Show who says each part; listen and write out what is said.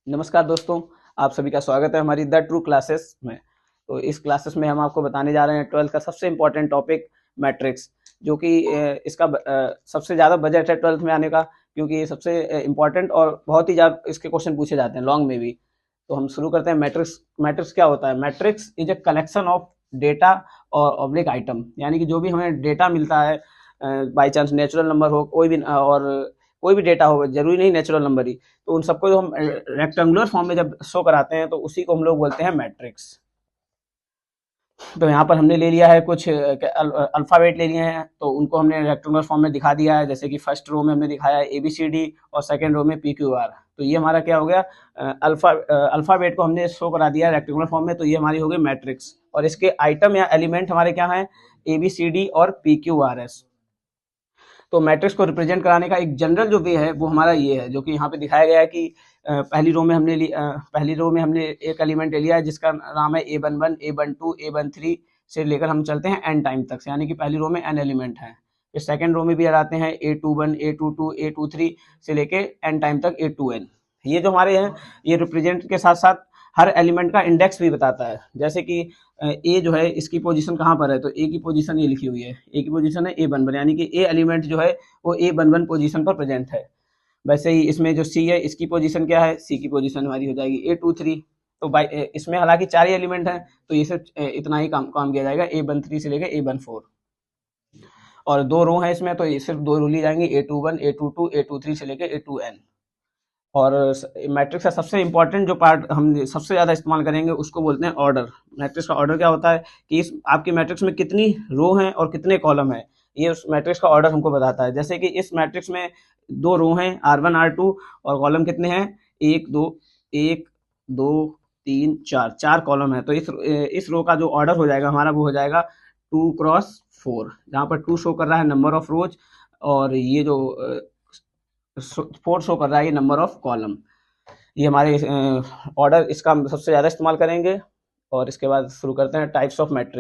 Speaker 1: नमस्कार दोस्तों, आप सभी का स्वागत है हमारी द ट्रू क्लासेस में। तो इस क्लासेस में हम आपको बताने जा रहे हैं 12th का सबसे इम्पोर्टेंट टॉपिक मैट्रिक्स, जो कि इसका सबसे ज़्यादा बजट है 12th में आने का, क्योंकि ये सबसे इम्पोर्टेंट और बहुत ही ज़्यादा इसके क्वेश्चन पूछे जाते हैं लॉन्ग में भी। तो हम शुरू करते हैं। मैट्रिक्स मैट्रिक्स क्या होता है? Matrix is a collection of data और ऑब्लिक आइटम, यानी कि जो भी हमें डेटा मिलता है, बाई चांस नेचुरल नंबर हो, कोई भी और कोई भी डेटा हो, जरूरी नहीं नेचुरल नंबर ही, तो उन सबको जो हम रेक्टेंगुलर फॉर्म में जब शो कराते हैं तो उसी को हम लोग बोलते हैं मैट्रिक्स। तो यहाँ पर हमने ले लिया है कुछ अल्फ़ाबेट ले लिए हैं, तो उनको हमने रेक्टेंगुलर फॉर्म में दिखा दिया है। जैसे कि फर्स्ट रो में हमने दिखाया है ABCD और सेकंड रो में PQR। तो ये हमारा क्या हो गया? अल्फ़ाबेट को हमने शो करा दिया है रेक्टेंगुलर फॉर्म में, तो ये हमारी हो गई मैट्रिक्स। और इसके आइटम या एलिमेंट हमारे क्या हैं? ABCD और PQRS। तो मैट्रिक्स को रिप्रेजेंट कराने का एक जनरल जो वे है वो हमारा ये है, जो कि यहाँ पे दिखाया गया है कि पहली रो में हमने एक एलिमेंट ले लिया है जिसका नाम है A11, A12, A13 से लेकर हम चलते हैं n टाइम तक, यानी कि पहली रो में n एलिमेंट हैं। फिर सेकंड रो में भी आते हैं A21, A22, A23 से लेके n टाइम तक A2n। ये जो हमारे हैं, ये रिप्रेजेंट के साथ साथ हर एलिमेंट का इंडेक्स भी बताता है। जैसे कि ए जो है, इसकी पोजीशन कहाँ पर है, तो ए की पोजीशन ये लिखी हुई है, ए की पोजीशन है A11, यानी कि ए एलिमेंट जो है वो A11 पोजीशन पर प्रेजेंट है। वैसे ही इसमें जो सी है, इसकी पोजीशन क्या है? सी की पोजीशन हमारी हो जाएगी A23। तो बाई इसमें हालांकि 4 ही एलिमेंट हैं, तो ये सिर्फ इतना ही काम किया जाएगा, A13 से लेकर A14। और दो रो हैं इसमें, तो ये सिर्फ दो रो ली जाएंगी, A21, A22, A23 से लेकर A2n। और मैट्रिक्स का सबसे इंपॉर्टेंट जो पार्ट हम सबसे ज़्यादा इस्तेमाल करेंगे उसको बोलते हैं ऑर्डर। मैट्रिक्स का ऑर्डर क्या होता है कि इस आपकी मैट्रिक्स में कितनी रो हैं और कितने कॉलम हैं, ये उस मैट्रिक्स का ऑर्डर हमको बताता है। जैसे कि इस मैट्रिक्स में दो रो हैं, R1 R2, और कॉलम कितने हैं? एक दो तीन चार, चार कॉलम है। तो इस रो का जो ऑर्डर हो जाएगा हमारा, वो हो जाएगा 2x4, जहाँ पर 2 शो कर रहा है नंबर ऑफ रोज, और ये जो 4 शो कर रहा है ये नंबर ऑफ कॉलम। ये हमारे ऑर्डर इसका हम सबसे ज़्यादा इस्तेमाल करेंगे। और इसके बाद शुरू करते हैं टाइप्स ऑफ मैट्रिक्स।